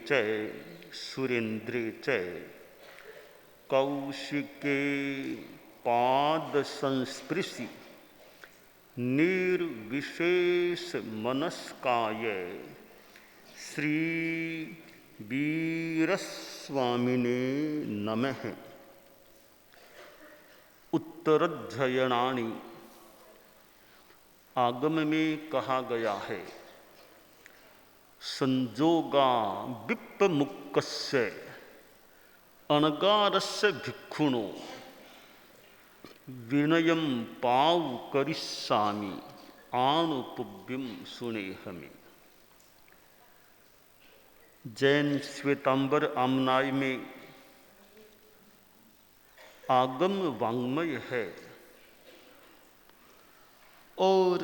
च सुरेन्द्रे च कौशिके पाद संस्पृशि निर्विशेष मनस्काय श्री वीरस्वामिने नमः। उत्तरध्ययनानि आगम में कहा गया है, संजोगा विप्पमुक्कस्य अनगारस्य भिक्षुणो विनयम पाव करिष्यामि आनुपुब्यम सुनेहमि। जैन श्वेतांबर आमनाय में आगम वांग्मय है और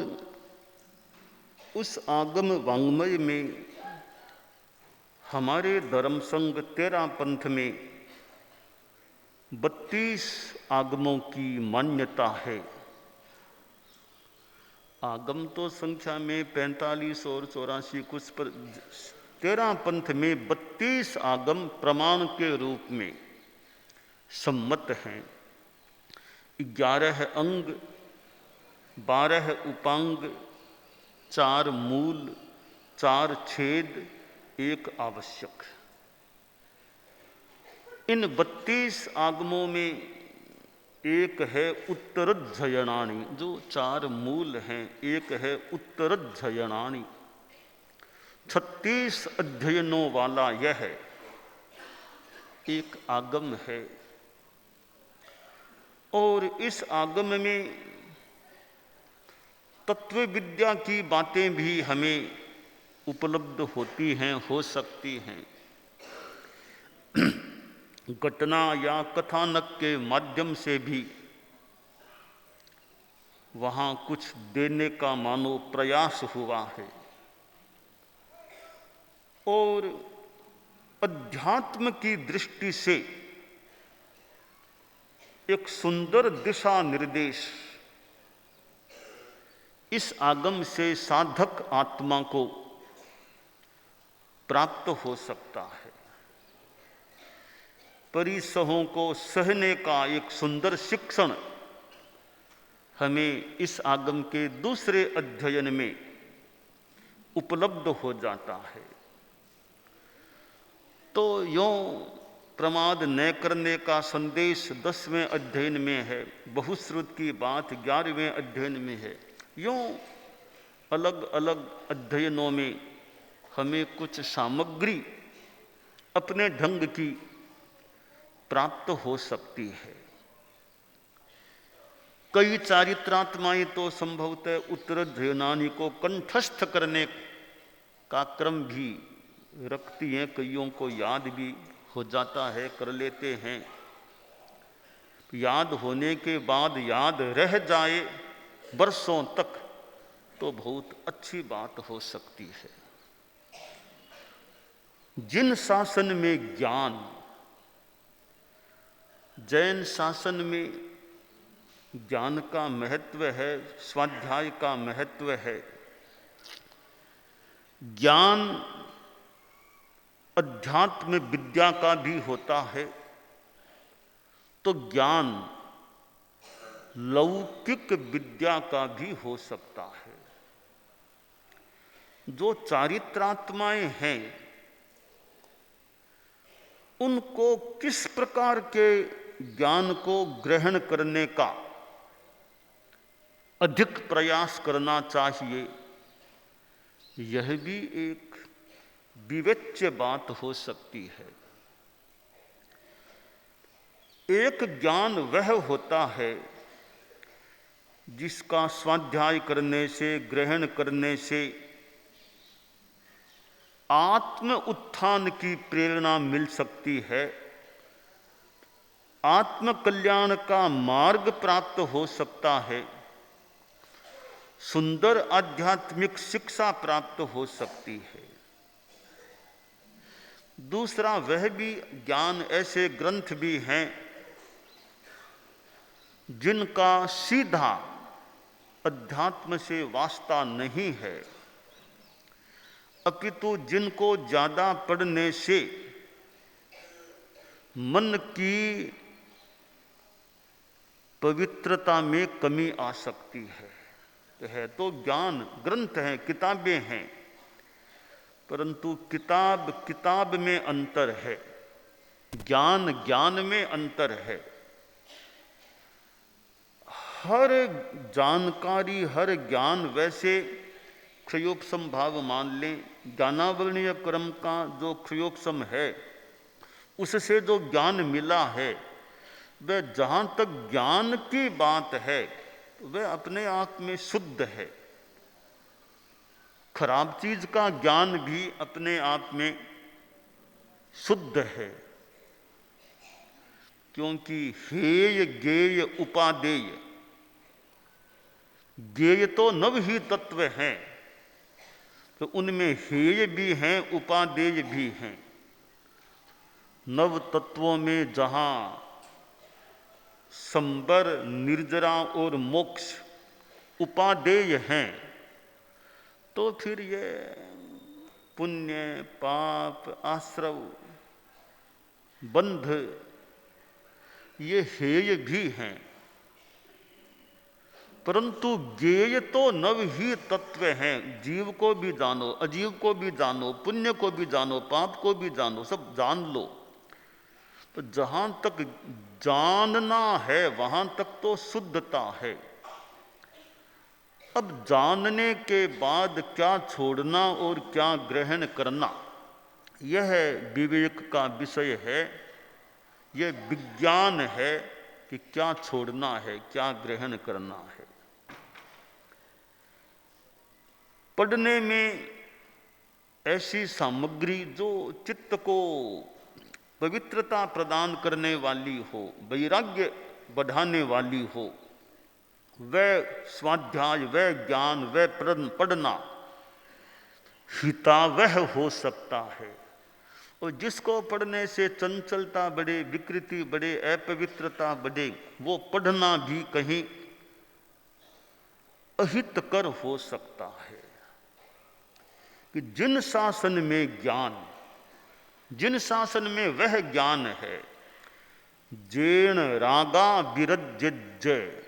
उस आगम वांग्मय में हमारे धर्म संघ 13 पंथ में 32 आगमों की मान्यता है। आगम तो संख्या में 45 और 84 कुछ, पर 13 पंथ में 32 आगम प्रमाण के रूप में सम्मत हैं। 11 अंग, 12 उपांग, 4 मूल, 4 छेद, 1 आवश्यक। इन 32 आगमों में एक है उत्तरध्ययनानि, जो 4 मूल हैं। एक है उत्तरध्ययनानि, 36 अध्ययनों वाला यह एक आगम है। और इस आगम में तत्व विद्या की बातें भी हमें उपलब्ध होती हैं, हो सकती हैं। घटना या कथानक के माध्यम से भी वहाँ कुछ देने का मानो प्रयास हुआ है। और अध्यात्म की दृष्टि से एक सुंदर दिशा निर्देश इस आगम से साधक आत्मा को प्राप्त हो सकता है। परिसहों को सहने का एक सुंदर शिक्षण हमें इस आगम के दूसरे अध्ययन में उपलब्ध हो जाता है। तो यों प्रमाद न करने का संदेश 10वें अध्ययन में है, बहुश्रुत की बात 11वें अध्ययन में है। यों अलग अलग अध्ययनों में हमें कुछ सामग्री अपने ढंग की प्राप्त हो सकती है। कई चारित्रात्माएं तो संभवतः उत्तरध्ययनानि को कंठस्थ करने का क्रम भी रखती हैं, कईयों को याद भी हो जाता है, कर लेते हैं। याद होने के बाद याद रह जाए वर्षों तक तो बहुत अच्छी बात हो सकती है। जिन शासन में ज्ञान, जैन शासन में ज्ञान का महत्व है, स्वाध्याय का महत्व है। ज्ञान अध्यात्म विद्या का भी होता है, तो ज्ञान लौकिक विद्या का भी हो सकता है। जो चारित्रात्माएं हैं उनको किस प्रकार के ज्ञान को ग्रहण करने का अधिक प्रयास करना चाहिए, यह भी एक विवेच्य बात हो सकती है। एक ज्ञान वह होता है जिसका स्वाध्याय करने से, ग्रहण करने से आत्म उत्थान की प्रेरणा मिल सकती है, आत्म कल्याण का मार्ग प्राप्त हो सकता है, सुंदर आध्यात्मिक शिक्षा प्राप्त हो सकती है। दूसरा, वह भी ज्ञान ऐसे ग्रंथ भी हैं जिनका सीधा अध्यात्म से वास्ता नहीं है। अपितु जिनको ज्यादा पढ़ने से मन की पवित्रता में कमी आ सकती है तो ज्ञान ग्रंथ हैं, किताबें हैं, परंतु किताब किताब में अंतर है, ज्ञान ज्ञान में अंतर है। हर जानकारी, हर ज्ञान वैसे क्षयोपसम भाव मान लें, ज्ञानावरणीय क्रम का जो क्षयोपसम है उससे जो ज्ञान मिला है वह जहाँ तक ज्ञान की बात है वह अपने आप में शुद्ध है। खराब चीज का ज्ञान भी अपने आप में शुद्ध है, क्योंकि हेय गेय उपादेय, गेय तो नव ही तत्व हैं, तो उनमें हेय भी हैं, उपादेय भी हैं। नव तत्वों में जहाँ संबर, निर्जरा और मोक्ष उपादेय हैं, तो फिर ये पुण्य पाप आश्रव बंध ये हेय भी हैं। परंतु गेय तो नव ही तत्व हैं। जीव को भी जानो, अजीव को भी जानो, पुण्य को भी जानो, पाप को भी जानो, सब जान लो। तो जहां तक जानना है वहां तक तो शुद्धता है। अब जानने के बाद क्या छोड़ना और क्या ग्रहण करना, यह विवेक का विषय है, यह विज्ञान है कि क्या छोड़ना है, क्या ग्रहण करना है। पढ़ने में ऐसी सामग्री जो चित्त को पवित्रता प्रदान करने वाली हो, वैराग्य बढ़ाने वाली हो, वह स्वाध्याय, वह ज्ञान, वह पढ़ना हितावह हो सकता है। और जिसको पढ़ने से चंचलता बढ़े, विकृति बढ़े, अपवित्रता बढ़े, वो पढ़ना भी कहीं अहितकर हो सकता है। कि जिन शासन में ज्ञान, जिन शासन में वह ज्ञान है, जेण रागा विरज्य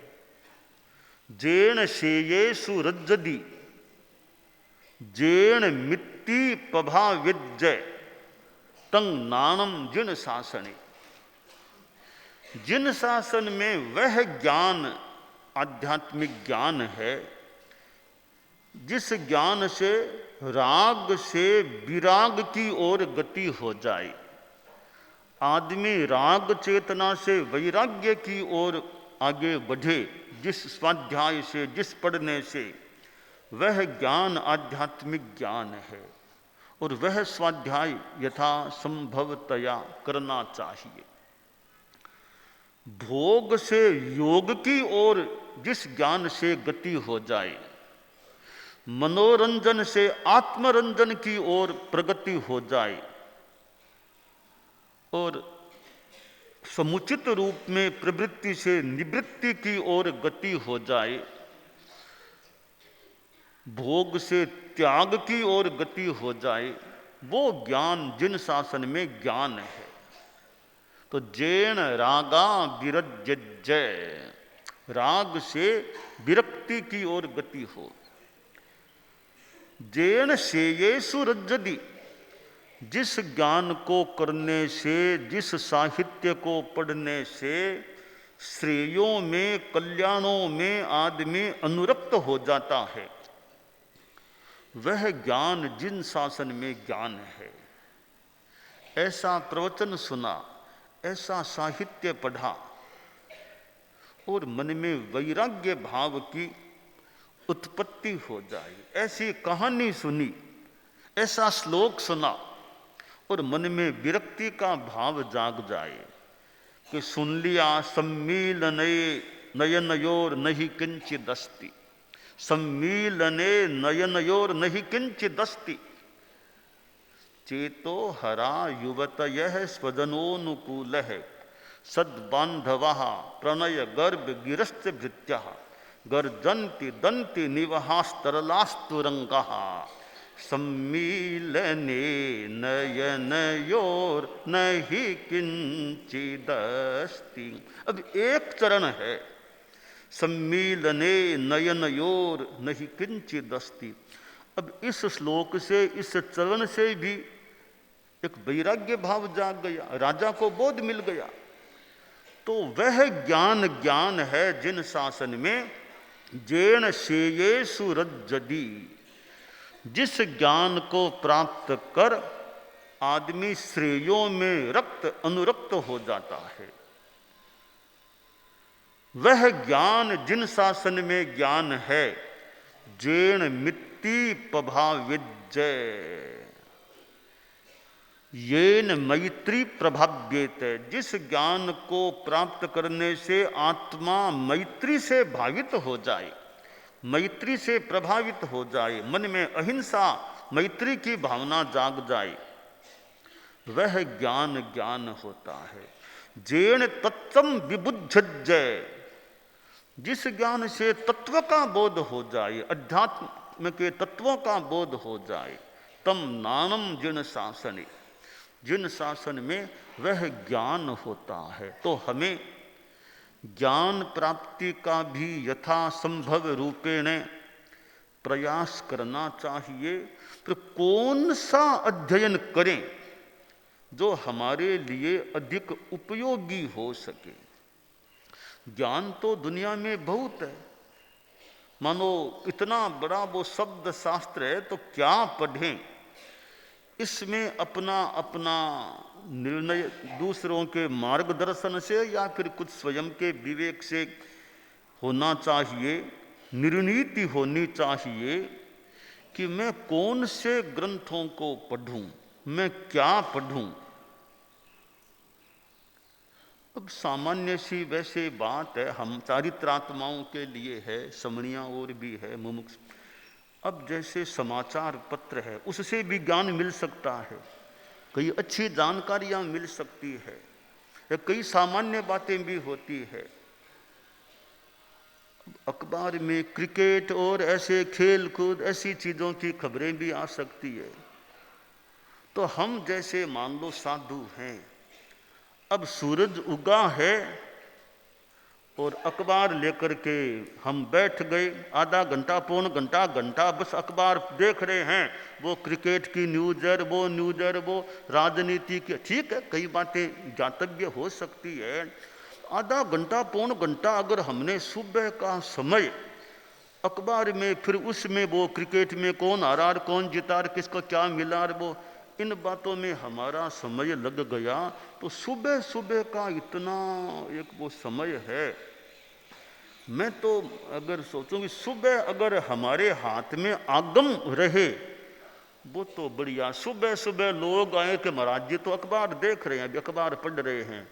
जेण शेयेषु रज्जदी जेण मित्ति पभाविज्य तंग नाणम जिन शासने। जिन शासन में वह ज्ञान आध्यात्मिक ज्ञान है जिस ज्ञान से राग से विराग की ओर गति हो जाए, आदमी राग चेतना से वैराग्य की ओर आगे बढ़े, जिस स्वाध्याय से, जिस पढ़ने से, वह ज्ञान आध्यात्मिक ज्ञान है। और वह स्वाध्याय यथा संभवतया करना चाहिए। भोग से योग की ओर जिस ज्ञान से गति हो जाए, मनोरंजन से आत्मरंजन की ओर प्रगति हो जाए और समुचित रूप में प्रवृत्ति से निवृत्ति की ओर गति हो जाए, भोग से त्याग की ओर गति हो जाए, वो ज्ञान जिन शासन में ज्ञान है। तो जेण रागा विरज्य, राग से विरक्ति की ओर गति हो। जेण शेयेषु रज्जति, जिस ज्ञान को करने से, जिस साहित्य को पढ़ने से श्रेयों में, कल्याणों में आदमी अनुरक्त हो जाता है, वह ज्ञान जिन शासन में ज्ञान है। ऐसा प्रवचन सुना, ऐसा साहित्य पढ़ा और मन में वैराग्य भाव की उत्पत्ति हो जाए, ऐसी कहानी सुनी, ऐसा श्लोक सुना और मन में विरक्ति का भाव जाग जाए कि सुन लिया सम्मीलने नयनयोर नहीं किंचिदस्ति, सम्मीलने नयनयोर नहीं किंचिदस्ति, चेतो हरा युवतयः स्वजनोनुकूलः सद्बांधवः प्रणय गर्भ गिरश्च भृत्यः गर्जन्ति दन्ति निवहास्तरलास्तुरंगः सम्मीलने नयनयोर नहीं किंचिदस्ति। अब एक चरण है, सम्मीलने नयनयोर नहीं किंचिदस्ति। अब इस श्लोक से, इस चरण से भी एक वैराग्य भाव जाग गया, राजा को बोध मिल गया। तो वह ज्ञान ज्ञान है जिन शासन में जेन शेयेषु रज्जति। जिस ज्ञान को प्राप्त कर आदमी श्रेयों में रक्त अनुरक्त हो जाता है, वह ज्ञान जिन शासन में ज्ञान है जेन मित्ति प्रभाविज्य येन मैत्री प्रभाव्येत। जिस ज्ञान को प्राप्त करने से आत्मा मैत्री से भावित हो जाए, मैत्री से प्रभावित हो जाए, मन में अहिंसा मैत्री की भावना जाग जाए, वह ज्ञान ज्ञान होता है। जेन तत्वम विबुद्धज्य। जिस ज्ञान से तत्व का बोध हो जाए, अध्यात्म के तत्वों का बोध हो जाए, तम नानम जिन शासने। जिन शासन में वह ज्ञान होता है। तो हमें ज्ञान प्राप्ति का भी यथासंभव रूपेण प्रयास करना चाहिए। फिर कौन सा अध्ययन करें जो हमारे लिए अधिक उपयोगी हो सके। ज्ञान तो दुनिया में बहुत है, मानो इतना बड़ा वो शब्द शास्त्र है, तो क्या पढ़ें। इसमें अपना अपना निर्णय दूसरों के मार्गदर्शन से या फिर कुछ स्वयं के विवेक से होना चाहिए। निर्णीति होनी चाहिए कि मैं कौन से ग्रंथों को पढ़ूं, मैं क्या पढ़ूं। अब सामान्य सी वैसे बात है, हम चारित्रात्माओं के लिए है, समणियाँ और भी है, मुमुक्ष। अब जैसे समाचार पत्र है, उससे भी ज्ञान मिल सकता है, कई अच्छी जानकारियां मिल सकती है, कई सामान्य बातें भी होती है। अखबार में क्रिकेट और ऐसे खेल कूद ऐसी चीजों की खबरें भी आ सकती है। तो हम जैसे मान लो साधु हैं, अब सूरज उगा है और अखबार लेकर के हम बैठ गए, आधा घंटा पौन घंटा घंटा बस अखबार देख रहे हैं। वो क्रिकेट की न्यूज़ है, वो न्यूज़ है, वो राजनीति की, ठीक है, कई बातें ज्ञातव्य हो सकती है। आधा घंटा पौन घंटा अगर हमने सुबह का समय अखबार में, फिर उसमें वो क्रिकेट में कौन हारा, कौन जीता, किसको क्या मिला, वो इन बातों में हमारा समय लग गया, तो सुबह सुबह का इतना एक वो समय है। मैं तो अगर सोचूं कि सुबह अगर हमारे हाथ में आगम रहे वो तो बढ़िया। सुबह सुबह लोग आए कि महाराज जी तो अखबार देख रहे हैं, अखबार पढ़ रहे हैं,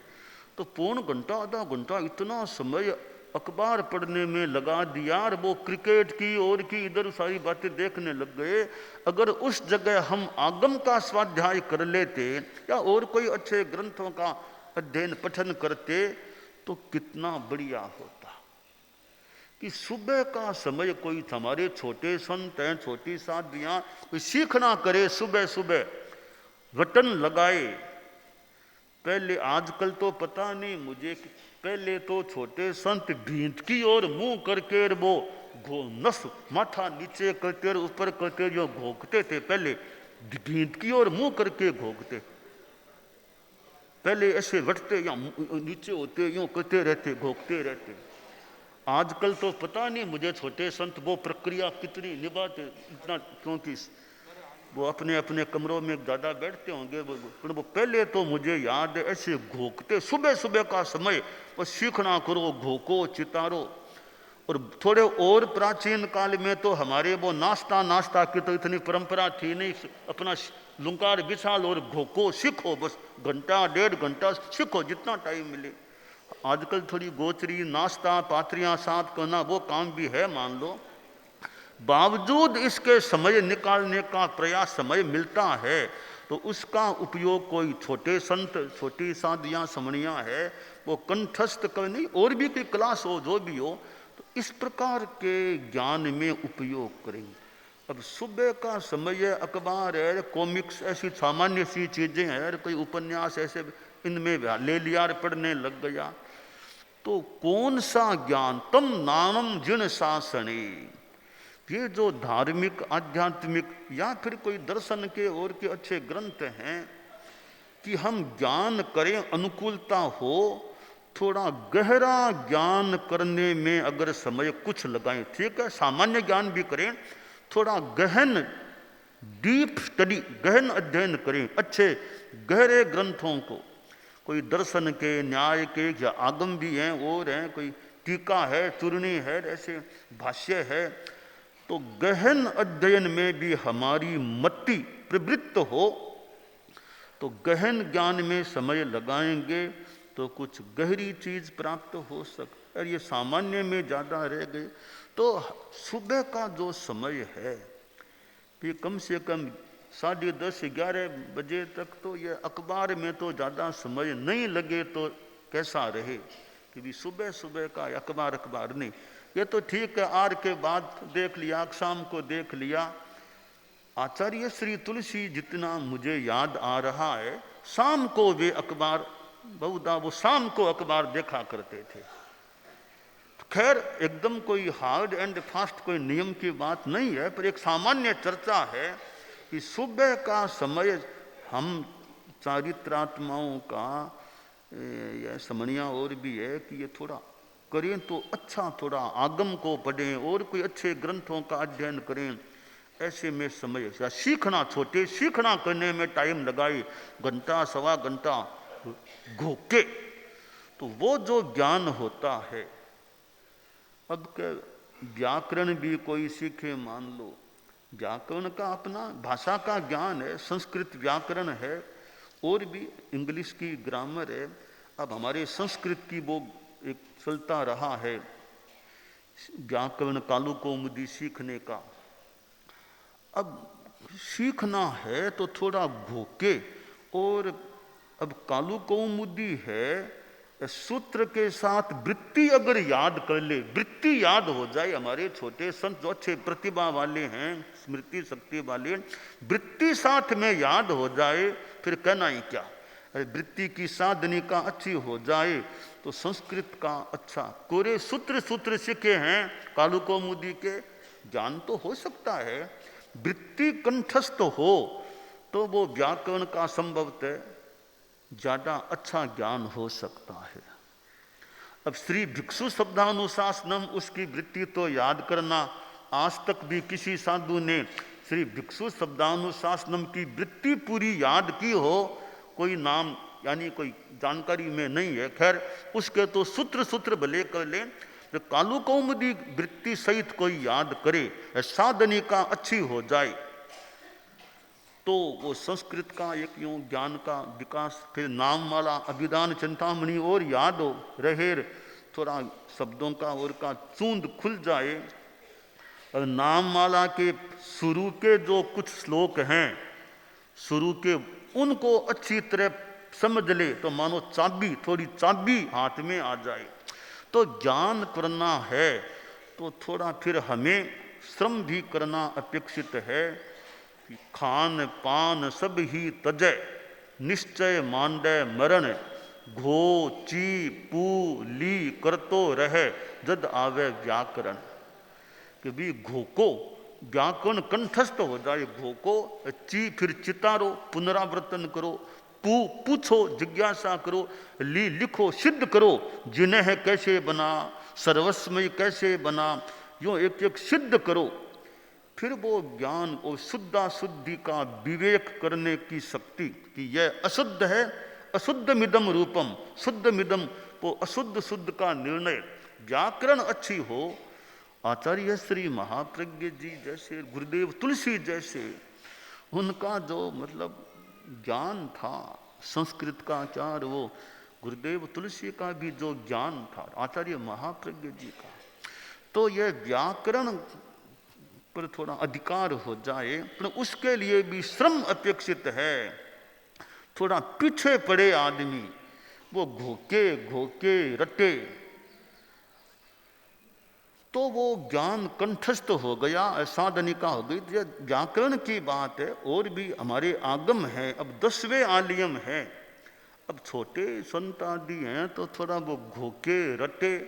तो पौन घंटा आधा घंटा इतना समय अखबार पढ़ने में लगा दिया और वो क्रिकेट की और की इधर सारी बातें देखने लग गए। अगर उस जगह हम आगम का स्वाध्याय कर लेते या और कोई अच्छे ग्रंथों का अध्ययन पठन करते तो कितना बढ़िया होता। कि सुबह का समय कोई हमारे छोटे संत हैं, छोटी साधियाँ, कोई सीखना करे, सुबह सुबह वटन लगाए। पहले, आजकल तो पता नहीं मुझे, पहले तो छोटे संत भींत की और मुंह करके वो नस माथा नीचे करते और ऊपर करके जो घोंकते थे, पहले भींत की और मुंह करके घोंकते। पहले ऐसे वटते या नीचे होते, यूं करते रहते, घोंकते रहते। आजकल तो पता नहीं मुझे छोटे संत वो प्रक्रिया कितनी निभाते, इतना, क्योंकि वो अपने अपने कमरों में ज़्यादा बैठते होंगे। वो पहले तो मुझे याद है ऐसे घोंकते, सुबह सुबह का समय, वो सीखना करो, घोको, चितारो। और थोड़े और प्राचीन काल में तो हमारे वो नाश्ता की तो इतनी परंपरा थी नहीं, अपना लुंकार बिछाल और घोको, सीखो, बस घंटा डेढ़ घंटा सीखो, जितना टाइम मिले। आजकल थोड़ी गोचरी, नाश्ता, पात्रियां साथ करना, वो काम भी है मान लो, बावजूद इसके समय निकालने का प्रयास समय मिलता है तो उसका उपयोग कोई छोटे संत, छोटी साधियाँ, समणियाँ है, वो कंठस्थ कर नहीं, और भी कोई क्लास हो, जो भी हो, तो इस प्रकार के ज्ञान में उपयोग करेंगे। अब सुबह का समय है, अखबार है, कॉमिक्स, ऐसी सामान्य सी चीजें हैं, कोई उपन्यास ऐसे इनमें ले लिया और पढ़ने लग गया, तो कौन सा ज्ञान। तम नानम जिन शासने, ये जो धार्मिक आध्यात्मिक या फिर कोई दर्शन के और के अच्छे ग्रंथ हैं कि हम ज्ञान करें, अनुकूलता हो, थोड़ा गहरा ज्ञान करने में अगर समय कुछ लगाएं, ठीक है, सामान्य ज्ञान भी करें, थोड़ा गहन डीप स्टडी, गहन अध्ययन करें, अच्छे गहरे ग्रंथों को, कोई दर्शन के, न्याय के, या आगम भी हैं और हैं, कोई टीका है, चूर्णी है, ऐसे भाष्य है, तो गहन अध्ययन में भी हमारी मति प्रवृत्त हो, तो गहन ज्ञान में समय लगाएंगे तो कुछ गहरी चीज प्राप्त हो सकती। और ये सामान्य में ज़्यादा रह गए तो सुबह का जो समय है ये कम से कम 10:30-11 बजे तक, तो ये अखबार में तो ज़्यादा समय नहीं लगे तो कैसा रहे कि भी सुबह सुबह का अखबार नहीं। ये तो ठीक है, आर के बाद देख लिया, शाम को देख लिया। आचार्य श्री तुलसी जितना मुझे याद आ रहा है, शाम को वे अखबार, बहुधा वो शाम को अखबार देखा करते थे। खैर एकदम कोई हार्ड एंड फास्ट कोई नियम की बात नहीं है, पर एक सामान्य चर्चा है कि सुबह का समय हम चारित्रात्माओं का यह समणिया और भी है कि ये थोड़ा करें तो अच्छा, थोड़ा आगम को पढ़ें और कोई अच्छे ग्रंथों का अध्ययन करें। ऐसे में समय या सीखना, छोटे सीखना करने में टाइम लगाए, घंटा सवा घंटा घोके, तो वो जो ज्ञान होता है। अब के व्याकरण भी कोई सीखे, मान लो व्याकरण का अपना भाषा का ज्ञान है, संस्कृत व्याकरण है और भी इंग्लिश की ग्रामर है। अब हमारे संस्कृत की वो एक चलता रहा है व्याकरण कालुकौमुदी सीखने का। अब सीखना है तो थोड़ा घोके, और अब कालुकौमुदी है, सूत्र के साथ वृत्ति अगर याद कर ले, वृत्ति याद हो जाए, हमारे छोटे संत जो अच्छे प्रतिभा वाले हैं, स्मृति शक्ति वाले, वृत्ति साथ में याद हो जाए, फिर कहना ही क्या। अरे वृत्ति की साधनिका अच्छी हो जाए तो संस्कृत का अच्छा, कोरे सूत्र सीखे हैं कालुकौमुदी के, ज्ञान तो हो सकता है। वृत्ति कंठस्थ हो तो वो व्याकरण का संभवतः ज्यादा अच्छा ज्ञान हो सकता है। अब श्री भिक्षु शब्दानुशासनम, उसकी वृत्ति तो याद करना, आज तक भी किसी साधु ने श्री भिक्षु शब्दानुशासनम की वृत्ति पूरी याद की हो, कोई नाम यानी कोई जानकारी में नहीं है। खैर उसके तो सूत्र भले कर ले, जो कालुकौमुदी वृत्ति सहित कोई याद करे, साधनिका अच्छी हो जाए, तो वो संस्कृत का एक यूं ज्ञान का विकास। फिर नाम वाला अभिधान चिंतामणि और याद हो रहे, थोड़ा शब्दों का और का चूंद खुल जाए। और नाम माला के शुरू के जो कुछ श्लोक हैं, शुरू के, उनको अच्छी तरह समझ ले तो मानो चाबी, थोड़ी चाबी हाथ में आ जाए। तो ज्ञान करना है तो थोड़ा फिर हमें श्रम भी करना अपेक्षित है। खान पान सब ही तजय, निश्चय मांडे मरण, घो ची पू ली करतो रहे, जद आवे व्याकरण। कि भी घोको व्याकरण कंठस्थ हो जाए, घोको, ची फिर चितारो, पुनरावर्तन करो, पूछो, जिज्ञासा करो, लिखो, सिद्ध करो, जिन्हें कैसे बना, सर्वस्मय कैसे बना, यूं एक एक सिद्ध करो। फिर वो ज्ञान और शुद्धि का विवेक करने की शक्ति कि यह अशुद्ध है, अशुद्ध मिदम रूपम, शुद्ध मिदम, वो अशुद्ध शुद्ध का निर्णय। व्याकरण अच्छी हो, आचार्य श्री महाप्रज्ञ जी जैसे, गुरुदेव तुलसी जैसे, उनका जो मतलब ज्ञान था संस्कृत का, चार वो गुरुदेव तुलसी का भी जो ज्ञान था आचार्य महाप्रज्ञ जी का, तो यह व्याकरण पर थोड़ा अधिकार हो जाए, पर उसके लिए भी श्रम अपेक्षित है। थोड़ा पीछे पड़े आदमी, वो घोके रटे, तो वो ज्ञान कंठस्थ हो गया, साधनिका हो गई। ये व्याकरण की बात है, और भी हमारे आगम है, अब 10वें आलियम है। अब छोटे संत आदि हैं तो थोड़ा वो घोके रटे,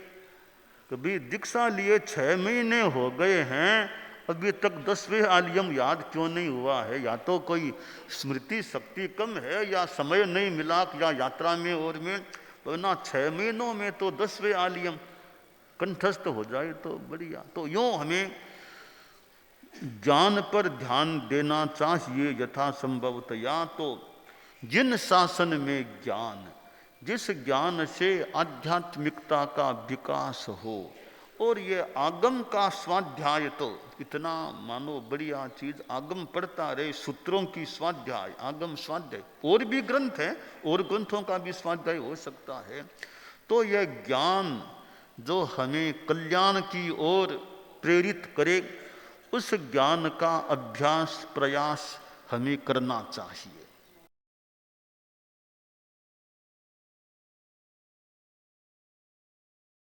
कभी दीक्षा लिए 6 महीने हो गए हैं, अभी तक 10वें आलियम याद क्यों नहीं हुआ है? या तो कोई स्मृति शक्ति कम है, या समय नहीं मिला, या यात्रा में और में, तो ना 6 महीनों में तो 10वें आलियम कंठस्थ हो जाए तो बढ़िया। तो यूँ हमें ज्ञान पर ध्यान देना चाहिए यथासंभवतया। तो जिन शासन में ज्ञान, जिस ज्ञान से आध्यात्मिकता का विकास हो, और ये आगम का स्वाध्याय तो इतना मानो बढ़िया चीज, आगम पढ़ता रहे, सूत्रों की स्वाध्याय, आगम स्वाध्याय, और भी ग्रंथ हैं, और ग्रंथों का भी स्वाध्याय हो सकता है। तो यह ज्ञान जो हमें कल्याण की ओर प्रेरित करे, उस ज्ञान का अभ्यास प्रयास हमें करना चाहिए।